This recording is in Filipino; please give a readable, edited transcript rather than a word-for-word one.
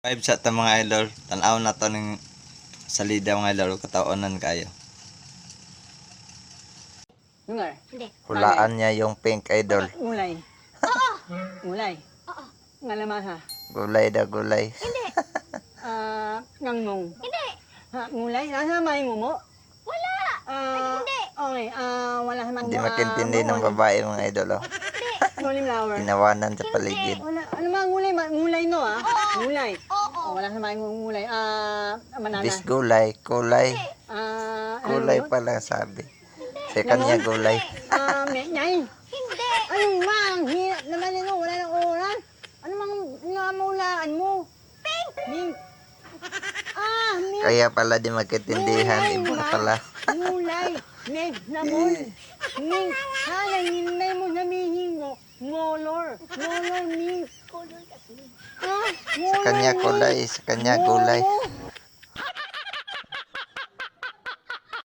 Vibe sa ta mga idol, tanaw na to ng salida mga idol, kataonan kayo. Dengar. Hindi. Hulaan niya yung pink idol. Mulai. Mulai. Oo. Ngalamasa. Gulay daw gulay. Hindi. Ngangong. Hindi. Mulai. Nasa may mo? Wala. Hindi. Okay. Wala sa Hindi makintindi ng babae mga idol. Oh. Mulim flower. Tinawanan sa paligid. Wala. Ano mga ngulay? Ngulay no ah? Ngulay. Oo. Wala sa may ngulay. Manana. Bis gulay, kulay. Kulay Ano yun? pala sabi. Sa kanya gulay. Nyay. Hindi. Anong mang? Hirap naman yun. Wala ng oras. Ano mang namulaan mo? Pink. Mink. Mink. Kaya pala di magkitindihan. Iba pala. Mulay. Mink namun. Mink. Hala, hinay mo sabihin mo. Molor. Molor, mink. Color kasi. Sa kanya kulay, sa kanya gulay. Molor.